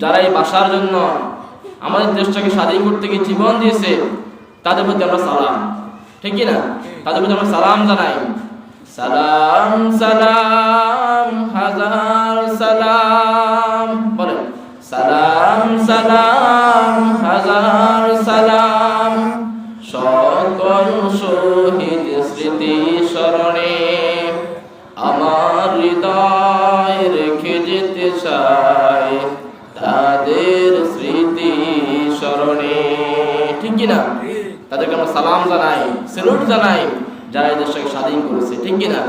যারা এই ভাষার জন্য আমাদের দেশটাকে স্বাধীন করতে গিয়ে জীবন দিয়েছে, তাদের প্রতি আমরা সালাম, ঠিক কি না? তাদের প্রতি আমরা সালাম জানাই। সালাম সালাম হাজার সালাম, বলেন সালাম সালাম হাজার সালাম, সকল শহীদ স্মৃতি স্মরণে আমার হৃদয় রেখে যেতে চাই তাদের স্মৃতি স্মরণে, ঠিক কিনা? তাদেরকে আমরা সালাম জানাই, স্যালুট জানাই, যারা এই দেশটাকে স্বাধীন করেছে, ঠিক কিনা?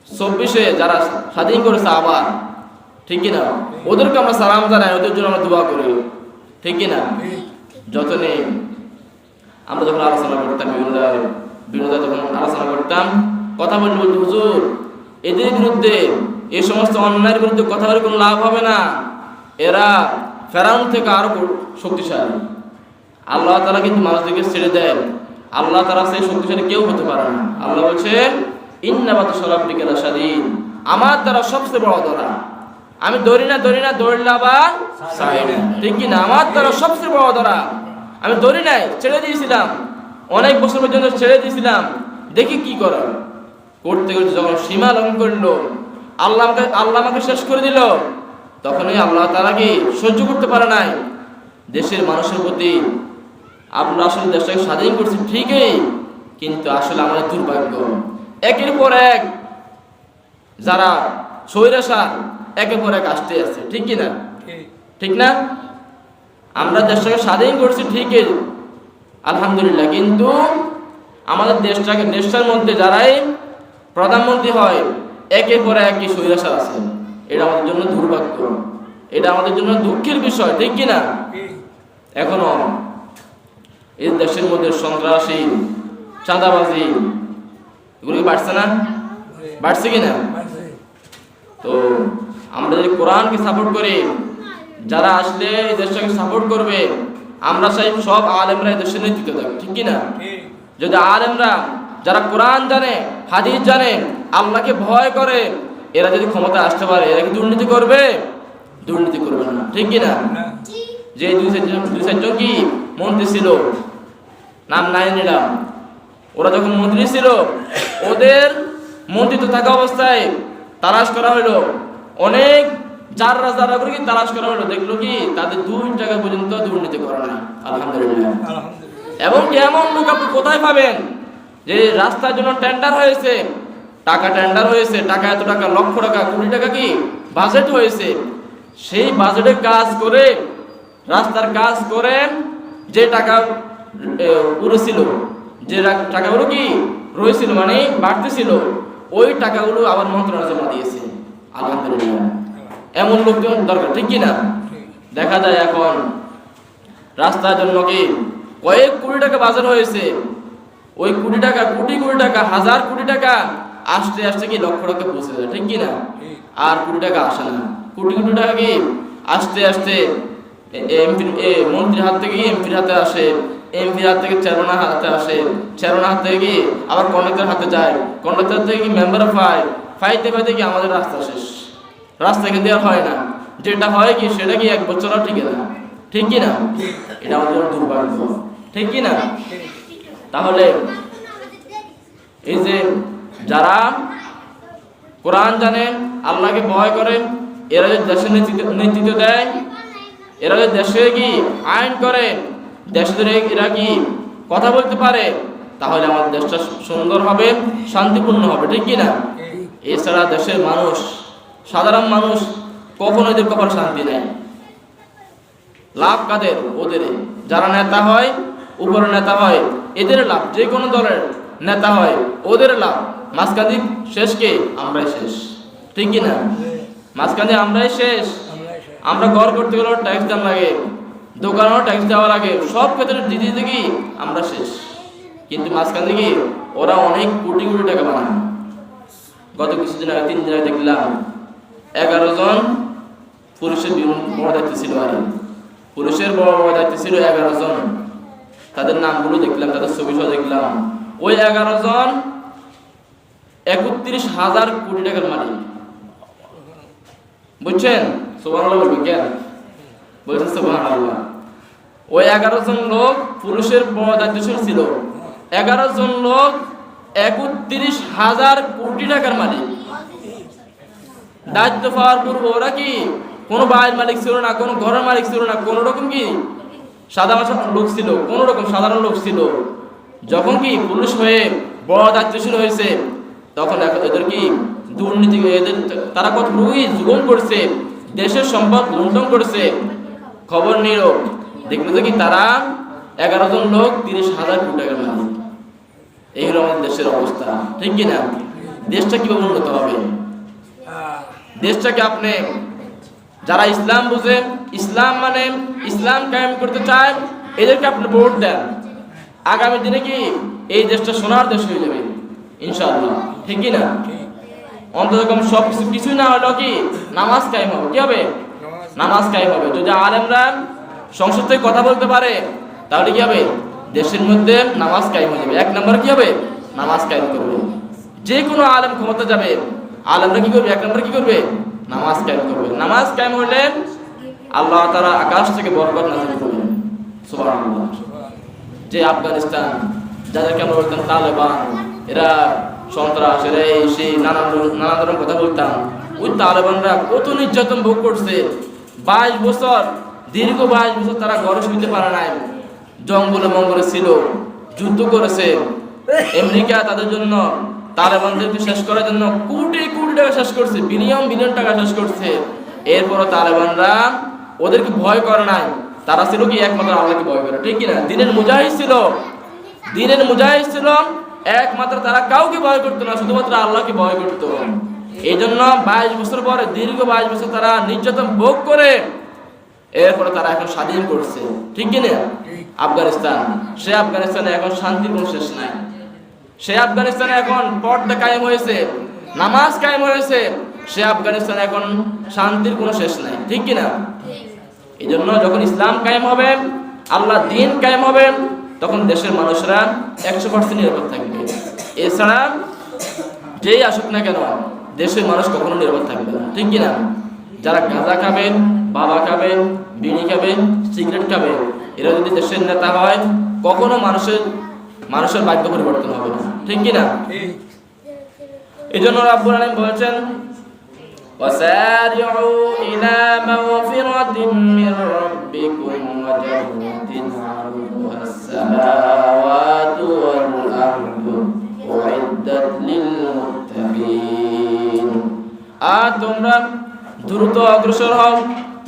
24-এ যারা স্বাধীন করেছে আবার, ঠিক কিনা? ওদেরকে আমরা সালাম জানাই, ওদের জন্য আমরা দোয়া করি, ঠিক কিনা? যতনে আমরা যখন আলোচনা করতাম, বিরোধী যখন আলোচনা করতাম, কথা বলতে বলতে হুজুর এদের বিরুদ্ধে, এই সমস্ত অন্যায়ের বিরুদ্ধে কথা বলে কোনো লাভ হবে না, এরা ফেরাউন থেকে আরো শক্তিশালী। আল্লাহ তাআলা কিন্তু মানুষদেরকে ছেড়ে দেন, আল্লাহ তাআলা সেই শক্তিশালী কেউ হতে পারে না। আল্লাহ বলছেন ইন্না বাতশা রাব্বিকা লাশাদীদ, আমার দ্বারা সবচেয়ে বড় ধরা, আমি ধরি না ধরলে আবার ছাড়ি না, ঠিক কি না? আমার দ্বারা সবচেয়ে বড় ধরা, আমি ধরি নাই, ছেড়ে দিয়েছিলাম, অনেক বছর পর্যন্ত ছেড়ে দিয়েছিলাম, দেখি কি করার। করতে করতে যখন সীমা লঙ্ঘন করলো, আল্লাহ আমাকে শেষ করে দিল, তখনই আল্লাহ তাআলা কি সহ্য করতে পারে নাই। দেশের মানুষের প্রতি আমরা আসলে দেশটাকে স্বাধীন করছি ঠিকই, কিন্তু আসলে আমাদের দুর্ভাগ্য, একের পর এক যারা স্বৈরাচার একের পর এক আসতে আছে, ঠিক কি না? ঠিক না? আমরা দেশটাকে স্বাধীন করছি ঠিকই আলহামদুলিল্লাহ, কিন্তু আমাদের দেশটার মধ্যে যারাই প্রধানমন্ত্রী হয় একের পর এক কি স্বৈরাচার আছে। এটা আমাদের জন্য দুর্ভাগ্য, এটা আমাদের জন্য দুঃখের বিষয়, ঠিক কি না? এখনো এই দেশের মধ্যে সন্ত্রাসী, চাঁদাবাজি, এগুলো কি বাড়ছে না? বাড়ছে কিনা? তো আমরা যদি কোরআনকে সাপোর্ট করি, যারা আসলে এই দেশটাকে সাপোর্ট করবে, আমরা চাই সব আলেমরা এই দেশের নেতৃত্ব দেবে, ঠিক কিনা? যদি আলেমরা যারা কোরআন জানে, হাদিস জানে, আল্লাহকে ভয় করে, এরা যদি ক্ষমতা আসতে পারে, এরা কি দুর্নীতি করবে? দুর্নীতি করবে না, ঠিক কিনা? যে দুই চারজন কি মন্ত্রী ছিল, নাম নাই নিলাম, ওরা যখন মন্ত্রী ছিল, ওদের মন্ত্রিত্ব থাকা অবস্থায় তালাশ করা হলো, অনেক যারা করে কি তালাশ করা হলো, দেখলো কি তাদের 2 টাকা পর্যন্ত দুর্নীতি করে না, আলহামদুলিল্লাহ। এবং এমন লোক আপনি কোথায় পাবেন যে রাস্তার জন্য টেন্ডার হয়েছে, টেন্ডার হয়েছে, টাকা এত টাকা, লক্ষ টাকা, কোটি টাকা কি বাজেট হয়েছে, সেই বাজেটের কাজ করে, রাস্তার কাজ করে যে টাকা উড়েছিল, যে টাকাগুলো কি রয়েছিল, মানে বাড়তেছিল, ওই টাকাগুলো আবার মন্ত্রণালয় জমা দিয়েছে, আলহামদুলিল্লাহ। এমন লোকজন দরকার, ঠিক কিনা? দেখা যায় এখন রাস্তার জন্য কি কয়েক কোটি টাকা বাজার হয়েছে, ওই কোটি টাকা, হাজার কোটি টাকা আসতে আসতে কি লক্ষ টাকা পৌঁছে যায়, ঠিক কিনা? আর কোটি টাকা আসে না, কোটি টাকা কি আসতে আসতে মন্ত্রীর হাত থেকে এমপির হাতে আসে, এমপির হাত থেকে চেয়ারম্যানের হাতে আসে, চেয়ারম্যানের হাত থেকে কি আবার কন্ডাক্টর হাতে যায়, কন্ডাক্টর থেকে কি মেম্বার ফাইতে কি আমাদের রাস্তা শেষ, রাস্তা এখান দিয়ে হয় না, যেটা হয় কি সেটা কি 1 বছরও টিকে না, ঠিক কিনা? এটা আমাদের দুর্ভাগ্য, ঠিক কিনা? তাহলে এই যে যারা কোরআন জানে, আল্লাহকে ভয় করে, এরা যদি দেশের নেতৃত্ব দেয়, এরা যদি দেশে কি আইন করে, দেশে ধরে এরা কি কথা বলতে পারে, তাহলে আমাদের দেশটা সুন্দর হবে, শান্তিপূর্ণ হবে, ঠিক কিনা? এছাড়া দেশের মানুষ, সাধারণ মানুষ কখনো এদের কপাল শান্তি নেয়। লাভ কাদের? ওদের। যারা নেতা হয়, উপরে নেতা হয়, এদের লাভ। যে কোনো দলের নেতা হয়, ওদের লাভ। মাঝখানে শেষ কে? আমরাই শেষ, ঠিক কিনা? মাঝখানে আমরাই শেষ। আমরা ঘর করতে গেলেও ট্যাক্স দেওয়া লাগে, দোকানেও ট্যাক্স দেওয়া লাগে, সব ক্ষেত্রে দিতে কি আমরা শেষ। কিন্তু মাঝখান থেকে ওরা অনেক কোটি কোটি টাকা বানায়। গত কিছুদিন আগে 3 দিন আগে দেখলাম 11 জন পুলিশের বড় দায়িত্ব ছিল, আর পুলিশের বড় দায়িত্ব ছিল 11 জন। তাদের নামগুলো দেখলাম, তাদের ছবি সহ দেখলাম। ওই 11 জন 31,000 কোটি টাকার মালিক, বুঝছেন? সুবহানাল্লাহ বলবেন কেন? বলছেন সুবহানাল্লাহ। ওই 11 জন লোক পুরুষের বড় দায়িত্বশীল ছিল। 11 জন লোক 31,000 কোটি টাকার মালিক। দায়িত্ব পাওয়ার পর ওরা কি কোনো বাড়ির মালিক ছিল না, কোনো ঘরের মালিক ছিল না, কোন রকম কি সাধারণ লোক ছিল, কোন রকম সাধারণ লোক ছিল। যখন কি পুরুষ হয়ে বড় দায়িত্বশীল হয়েছে, তখন এদের কি দুর্নীতি, এদের তারা কত রুই জুলুম করছে, দেশের সম্পদ লুণ্ঠন করছে। খবর নিল, দেখলো যে কি তারা 11 জন লোক 30,000 কোটি টাকার মালিক। এই হলো আমাদের দেশের অবস্থা, ঠিক কিনা? দেশটা কিভাবে উন্নত হবে? দেশটাকে আপনি যারা ইসলাম বুঝে, ইসলাম মানে ইসলাম কায়েম করতে চায়, এদেরকে আপনি ভোট দেন। আগামী দিনে কি এই দেশটা সোনার দেশ হয়ে যাবে ইনশাআল্লাহ, ঠিক কিনা? অন্তত সব কিছুই না হলেও কি নামাজ কায়েম হবে। কি হবে? নামাজ কায়েম হবে। যদি আলেমরা সংসদ থেকে কথা বলতে পারে, তাহলে কি হবে? দেশের মধ্যে নামাজ কায়েম হয়ে যাবে। 1 নম্বর কি হবে? নামাজ কায়েম করবে। যে কোনো আলেম ক্ষমতা যাবে, আলেমরা কি করবে? 1 নম্বর কি করবে? নামাজ কায়েম করবে। নামাজ কায়েম হলে আল্লাহ তাআলা আকাশ থেকে বরকত নাযিল করবেন। সুবহানাল্লাহ। যে আফগানিস্তান, যাদেরকে আমরা বলতাম তালেবান, এরা সন্ত্রাস, এরা এই সেই নানান ধরনের কথা বলতাম, ওই তালেবানরা কত নির্যাতন ভোগ করছে। 22 বছর, দীর্ঘ 22 বছর তারা ঘরে শুইতে পারে নাই, জঙ্গলে মঙ্গলে ছিল, যুদ্ধ করেছে। আমেরিকা তাদের জন্য, তালেবানদেরকে শেষ করার জন্য কোটি কোটি টাকা শেষ করছে, বিলিয়ন বিলিয়ন টাকা শেষ করছে। এরপরও তালেবানরা ওদেরকে ভয় করে নাই। তারা ছিল কি একমাত্র আল্লাহকে ভয় করে, ঠিক কিনা? দিনের মুজাহিদ ছিল, দিনের মুজাহিদ ছিল একমাত্র। তারা কাউকে ভয় করতো না, শুধুমাত্র আল্লাহকে ভয় করতো। এই জন্য 22 বছর পরে, দীর্ঘ 22 বছর তারা নির্যাতন ভোগ করে এরপরে তারা এখন স্বাধীন করছে, ঠিক কিনা? আফগানিস্তান, সে আফগানিস্তানে এখন শান্তির কোনো শেষ নাই। সে আফগানিস্তানে এখন পর্দা কায়েম হয়েছে, নামাজ কায়েম হয়েছে। সে আফগানিস্তানে এখন শান্তির কোনো শেষ নাই, ঠিক কিনা? এই জন্য যখন ইসলাম কায়েম হবে, আল্লাহ দিন কায়েম হবে, তখন দেশের মানুষরা 100% নিরাপদ থাকবে। এছাড়া যেই আসুক না কেন, দেশের মানুষ কখনো নিরাপদ থাকবে না, ঠিক কিনা? যারা গাঁজা খাবে, বাবা খাবে, বিড়ি খাবে, সিগারেট খাবে, এরা যদি দেশের নেতা হয়, কখনো মানুষের ভাগ্য পরিবর্তন হবে না, ঠিক কিনা? এই জন্য রাব্বুল আলামিন বলেছেন, وسارعوا إلى مغفرة من ربكم وجنة عرضها السماوات والأرض أعدت للمتقين। আর তোমরা দ্রুত অগ্রসর হও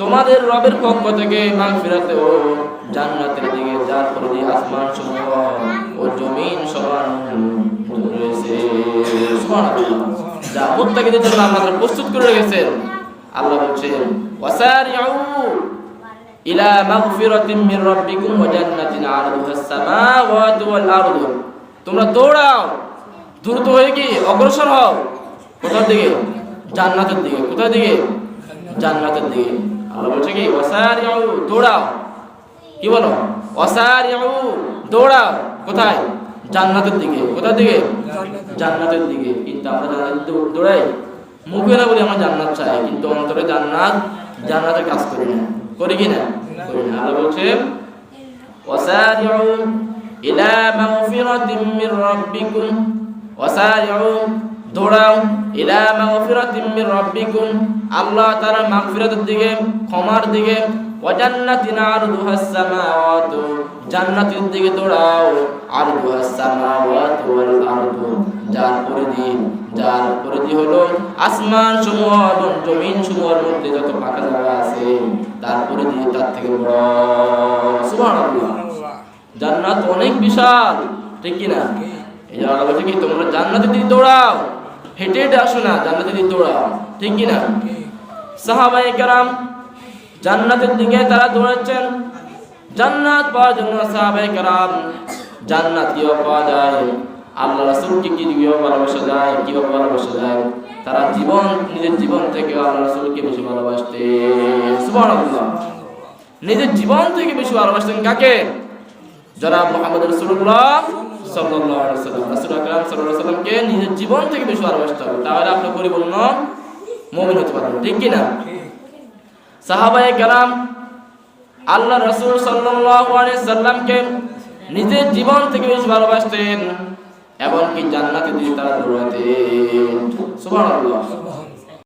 তোমাদের রবের পক্ষ থেকে মাগফিরাতে ও জান্নাতের দিকে, যার পরিধি আসমান সমূহ ও জমিন সমান রয়েছে। সুবহানাল্লাহ। যা মুত্তাকিদের জন্য আল্লাহ প্রস্তুত করে রেখেছেন। আল্লাহ বলছেন, ওয়াসারিউ ইলা মাগফিরাতিন মির রাব্বিকুম ওয়া জান্নাতিন আরদুহাস সামাওয়াতু ওয়াল আরদু। তোমরা দৌড়াও, দ্রুত হয়ে কি অগ্রসর হও কোথার দিকে? জান্নাতের দিকে। কোথার দিকে? জান্নাতের দিকে। আল্লাহ বলছে কি ওয়াসারিউ, দৌড়াও। কি বলো? ওয়াসারিউ, দৌড়াও কোথায়? জান্নাতের দিকে। কোথার দিকে? জান্নাতের দিকে। কিন্তু আমরা জান্নাতে দৌড়াই, মুখে না বলি আমরা জান্নাত চাই, কিন্তু অন্তরে জান্নাতের কাজ করি না। করি কি না? করি না। আল্লাহ বলছে ওয়াসারিউ ইলা মাগফিরাতিন মির রাব্বিকুম, ওয়াসারিউ, দৌড়াও, ইলা মাগফিরাতিন মির রাব্বিকুম, আল্লাহ তাআলা মাগফিরাতের দিকে, ক্ষমার দিকে, ওয়া জান্নাতিন আরদুহাস সামাওয়াতু, জান্নাতের দিকে দৌড়াও, আরদুহাস সামাওয়াতু ওয়াল আরদু, যার পরিধি হলো আসমান সমূহ এবং জমিন সমূহের মধ্যে যত ফাঁকা জায়গা আছে, তার পরিধি তার থেকে বড়। সুবহানাল্লাহ। জান্নাত অনেক বিশাল, ঠিক কি না? এই জন্য আল্লাহ বলছে কি তোমরা জান্নাতের দিকে দৌড়াও, হেঁটে হেঁটে আসো না, জান্নাতের দিকে দৌড়াও, ঠিক কি না? সাহাবায়ে কেরাম জান্নাতের দিকে তারা দৌড়াচ্ছেন জান্নাত পাওয়ার জন্য। সাহাবায়ে কেরাম জান্নাত কিভাবে পাওয়া যায়, আল্লাহ রাসূলকে কিভাবে ভালোবাসা যায়, কিভাবে ভালোবাসা যায়, তারা নিজের জীবন থেকে আল্লাহ রাসূলকে বেশি ভালোবাসতেন। সুবহানাল্লাহ। নিজের জীবন থেকে বেশি ভালোবাসতেন কাকে? জনাব মুহাম্মদ রাসূলুল্লাহ সাল্লাল্লাহু আলাইহি ওয়াসাল্লাম। রাসূল আকরাম সাল্লাল্লাহু আলাইহি ওয়াসাল্লামকে নিজের জীবন থেকে বেশি ভালোবাসতে হবে, তাহলে আপনি পরিপূর্ণ মুমিন হতে পারবেন, ঠিক কি না? সাহাবায়ে কেরাম আল্লাহ রাসূল সাল্লাল্লাহু আলাইহি সাল্লামকে নিজের জীবন থেকে বেশি ভালোবাসতেন, এমনকি জান্নাতে দিয়ে তারা দৌড়াতেন। সুবহানাল্লাহ।